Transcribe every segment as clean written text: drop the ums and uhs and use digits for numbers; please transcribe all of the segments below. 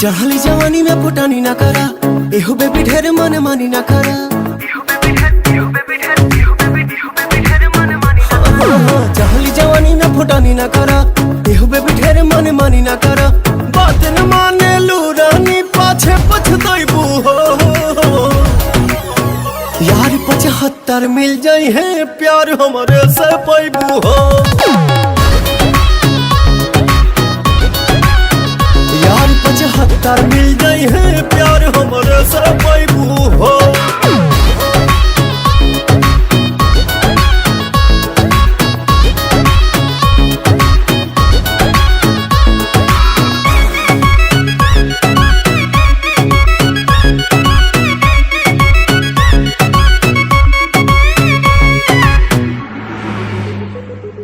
चढ़ली जवानी में फुटानी ना करा, एहो बेबी ढेर मन मानी ना करा। चढ़ली जवानी में फुटानी ना करा, एहो बेबी ढेर मन मानी ना करा। बात न माने लू रानी पाछे पछताइबू हो। यार 75 मिल जाई है प्यार हमारे से पाइबू हो। यार 75 मिल जाई है प्यार हमारे से पाइबू हो।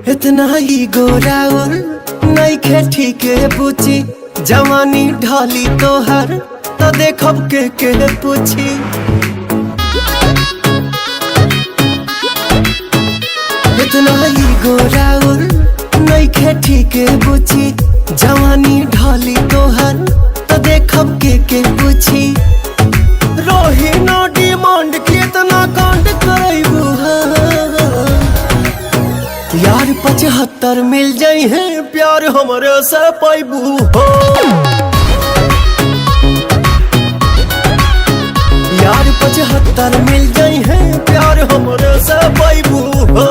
इतना ही गोराउल नहीं खेती के पूछी, जवानी ढाली तोहर तो देखब के पूछी। इतना ही गोराउल नहीं खेती के पूछी, जवानी ढाली तोहर तो देखब के पूछी। रोही नो डिमांड कितना कांड करैबू यार 75 मिल जाई है प्यार हमारे से पाइबू हो। यार 75 मिल जाई है प्यार हमारे से पाइबू हो।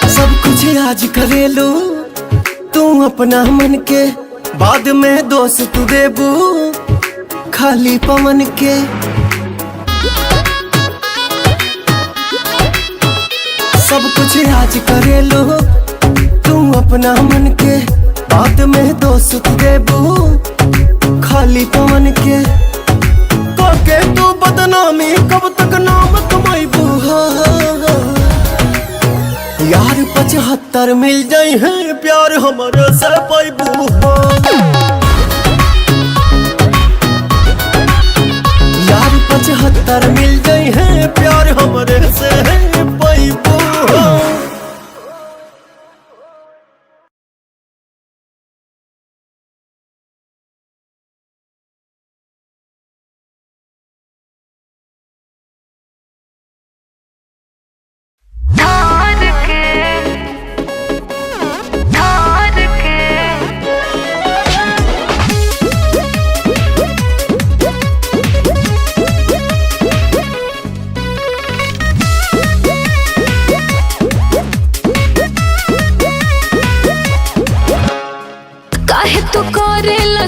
सब कुछ आज करेलू तू अपना मन के, बाद में दोस्त तू देबू खाली पवन के। सब कुछ आज करे लो तू अपना मन के, बाद में दोस्त देबू खाली पवन के। के तू बदनामी कब तक नाम कमाइबू हो। यार 75 मिल जाई है प्यार हमारे से पाइबू हो। यार 75 मिल जाई है प्यार हमारे से पाइबू हो।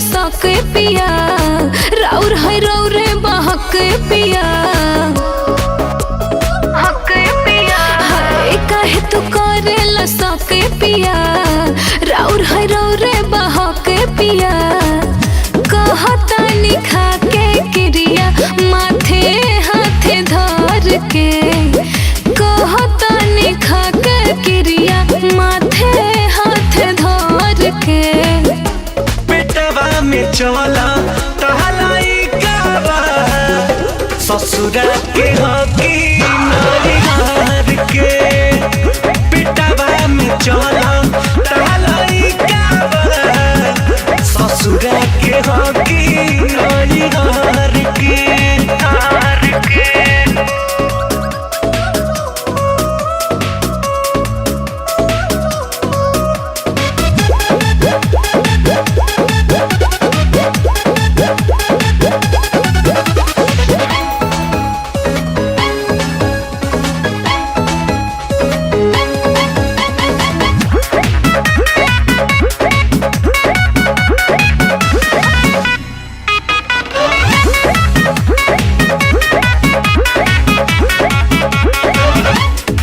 सके पिया राउर है रौरे बहक पिया, हक पिया है काहे तू करे ल सके पिया राउर है रौरे बहक पिया। कहता निखा के क्रिया माथे हाथे धर के, कहता निखा के क्रिया माथे हाथे धर के। में चला टहलाई काबा ससुरा के हकी नारी हार के। पिटावा में चला टहलाई काबा ससुरा के हकी नारी हार के।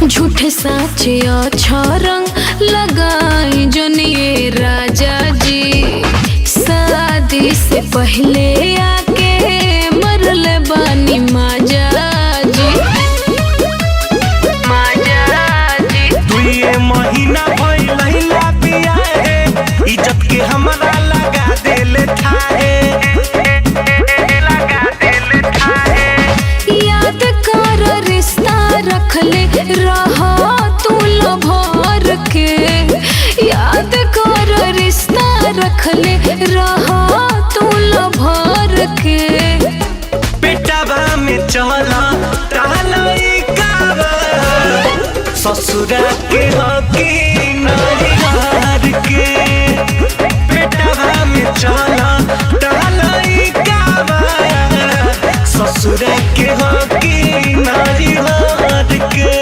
झूठे साचे अच्छा रंग लगाई जनिए राजा जी, शादी से पहले आके मरल बानी माजा जी। दुए महीना भइला बिया है, इज्जत के हमरा लगा देले ठाए। याद कर रिश्ता रख ले रह रखले रहा तू लभर के। पेटवा में चला टहलाई कावा ससुरा के हकी नारियार के। पेटवा में चला टहलाई कावा ससुरा के हकी नारियार के।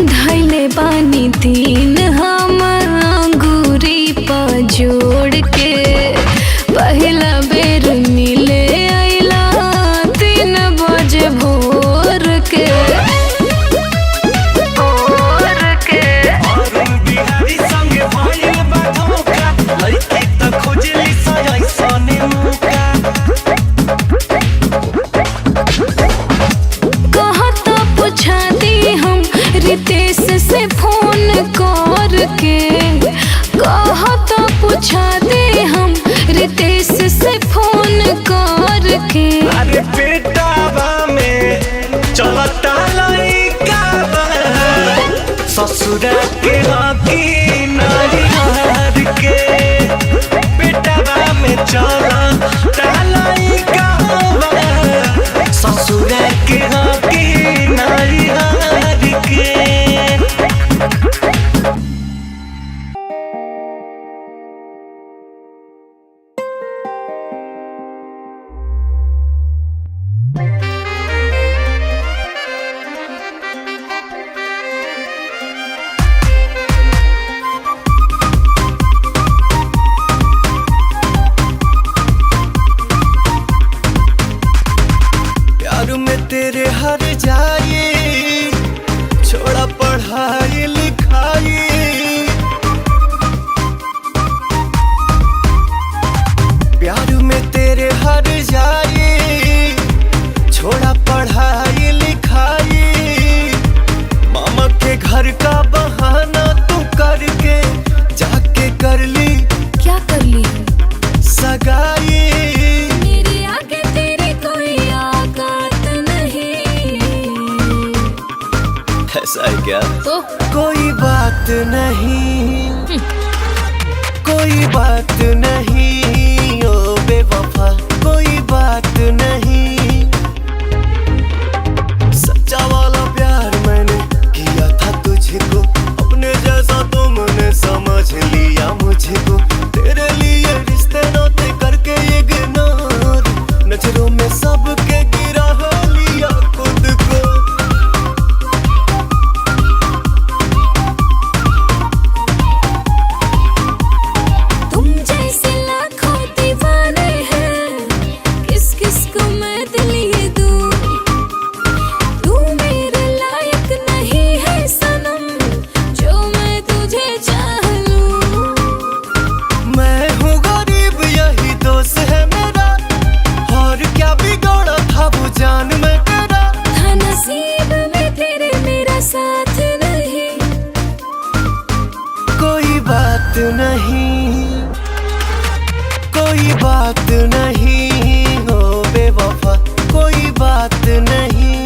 धैले बानी दिन हम अंगूरी पर जोड़ के। पहला बेर मिले आइला 3 बजे भोर के। अरुण बिहारी संगे भइल बा धोखा लइकी त खोजली सजैसने मौका। कहत पूछा दी हम रितेश से फोन करके। कहत पूछा दे हम रितेश से फोन करके। अरे पेटवा में चलता लइका बा ससुरा के हकी नारियार के। पेटवा में चलता लइका बा ससुरा के हकी नारियार के। प्यार में तेरे हर जाए छोड़ा पढ़ाई लिखाई। प्यार में तेरे हर जाए छोड़ा पढ़ाई लिखाई। मामा के घर का बहाना तू करके जाके कर ली क्या कर ली? सगाई। मेरे आगे तेरी कोई औकात नहीं। ऐसा है क्या? तो कोई बात नहीं, कोई बात नहीं ओ बेवफा, कोई बात नहीं। सच्चा वाला प्यार मैंने किया था तुझको, अपने जैसा तुमने समझ लिया मुझको। तेरे लिए रिश्ते नाते करके इग्नोर, नजरों में सबके गिरा लिया खुद को। तुम जैसे लाखों दीवाने हैं, किस किस को मैं दिल ये दूं। तू मेरे लायक नहीं है सनम, जो मैं तुझे चाह लूं। मैं हूँ गरीब यही दोस्त है मेरा, और क्या बिगड़ा था वो जान में तेरा। था नसीब में तेरे मेरा साथ नहीं। कोई बात नहीं, कोई बात नहीं हो बेवफा, कोई बात नहीं।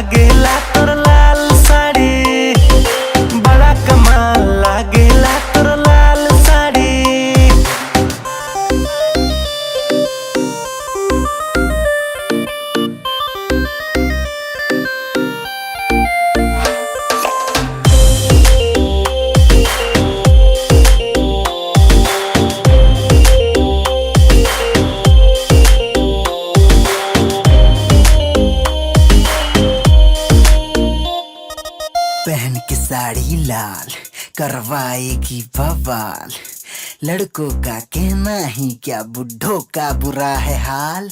लागेला तोर लाल साड़ी, बड़ा कमाल लागेला तोर लाल साड़ी। पहन के साड़ी लाल करवाएगी बवाल, लड़कों का कहना ही क्या बुढ़ों का बुरा है हाल।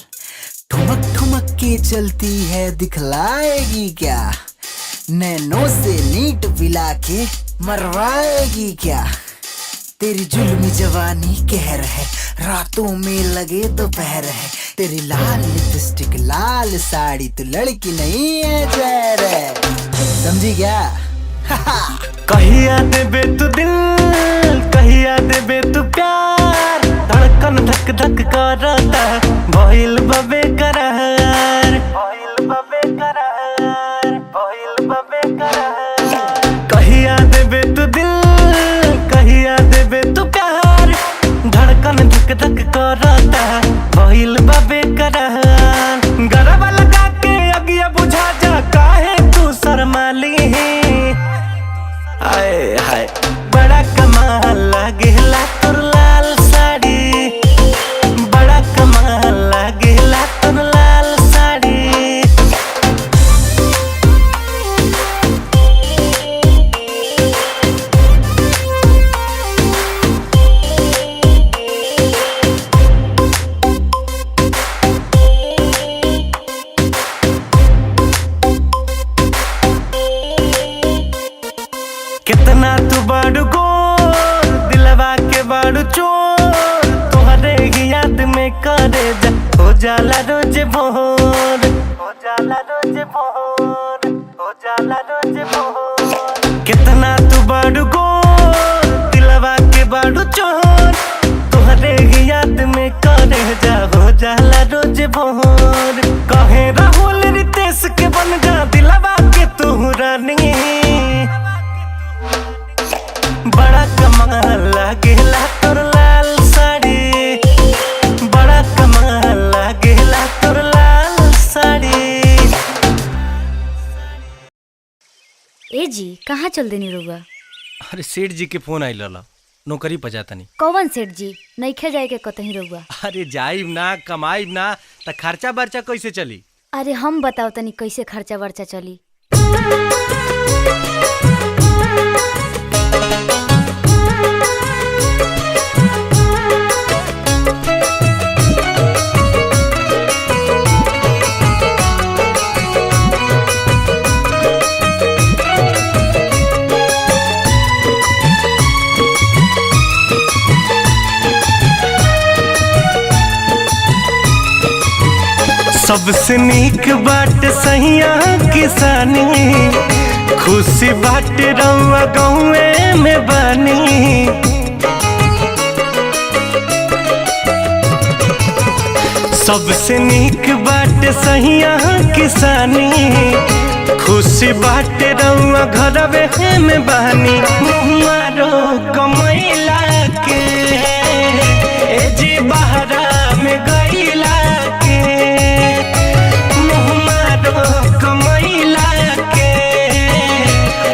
ठुमक ठुमक के चलती है दिखलाएगी क्या, नैनों से नीट पिला के मरवाएगी क्या। तेरी जुल्मी जवानी कहर है, रातों में लगे दोपहर है। तेरी लाल लिपस्टिक लाल साड़ी तो लड़की नहीं है जहर है, समझी क्या? कहिया देबे तू दिल, कहिया देबे तू प्यार, धड़कन धक धक करता भइल बबे करार, भइल बबे करार, भइल बबे करार। कहिया देबे तू दिल, कहिया देबे तू प्यार, धड़कन धक धक करता भइल बबे करार। गरबा लगा के अगिया बुझा जा, काहे तू शर्माली। आए हाय बड़ा कमाल लागेला तोर लाल साड़ी, बड़ा कमाल लागेला तोर लाल साड़ी। कितना तू बाड़ू गोर, दिलवा के बाड़ू चोर, तुम्हारे ही याद में करे जा हो जाला रोज भोर, हो जाला रोज भोर, हो जाला रोज भोर। कितना तू बाड़ू गोर, दिलवा के बाड़ू चोर, तुम्हारे ही याद में करे जा हो जाला रोज भोर। कहे राहुल रितेश के बन जा दिलवा के तू रानी, बड़ा कमाल लागेला तोर लाल साड़ी, बड़ा कमाल लागेला तोर लाल साड़ी। ए जी कहाँ चल देनी रउआ? अरे सेठ जी के फोन आइल रहला, नौकरी पर जातनी। कौन सेठ जी? नइखे जाए के कतही रउआ? अरे जाइब ना कमाइब ना त खर्चा बर्चा कैसे चली? अरे हम बताओ तनी कैसे खर्चा वर्चा चली। सबसे नीक बाट सहिया किसानी, खुशी बाट रउआ गाँवे में बानी। सबसे नीक बाट सहिया किसानी, खुशी बाट रउआ घरवे में बानी। मारो कमैला के ए जी बहरा में गईला के, कमैला के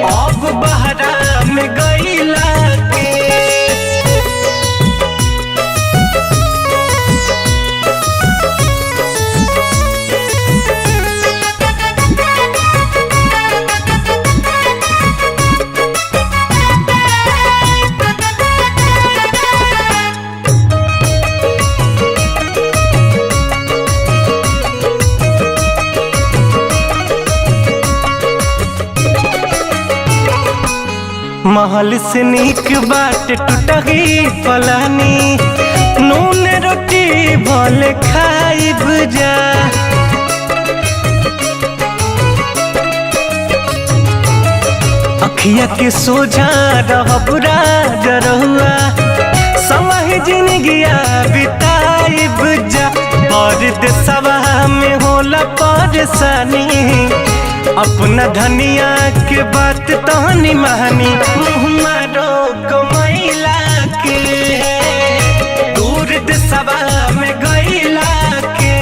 अब बहरा में गईला के। महल से नीक बाट टूटही पलानी, नून रोटी भले खाइब जा। अखिया के सोझा रहब राज रहुआ, समय जिंदगिया बिताइब जा। और देशवा में होला परेशानी, अपना धनिया के बात तहनी महानी मुँह मारो कमैला के दूर देशवा में गैला के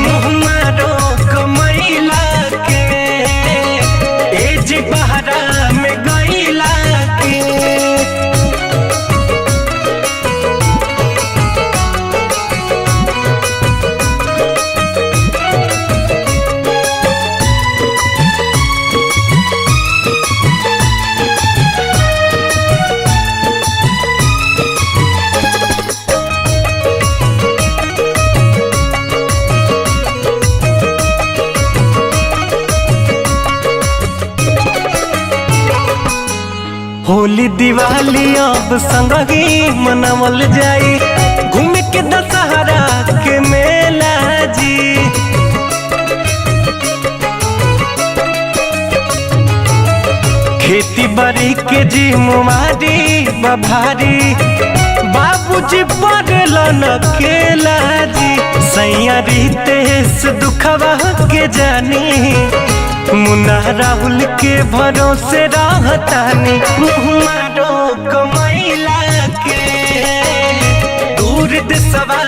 मुँह मारो कमैला के एज बहरा में गैला के। होली दिवाली अब संगही मनावल जाई घूमे के दशहरा के मेला जी। खेती बाड़ी के जी मुमारी बभारी बाबूजी पड़ल न केला जी। सैया रितेश दुखवा के जानी मुन्ना राहुल के भरोसे रहतानी मुँह मारो कमैला के दूर देशवा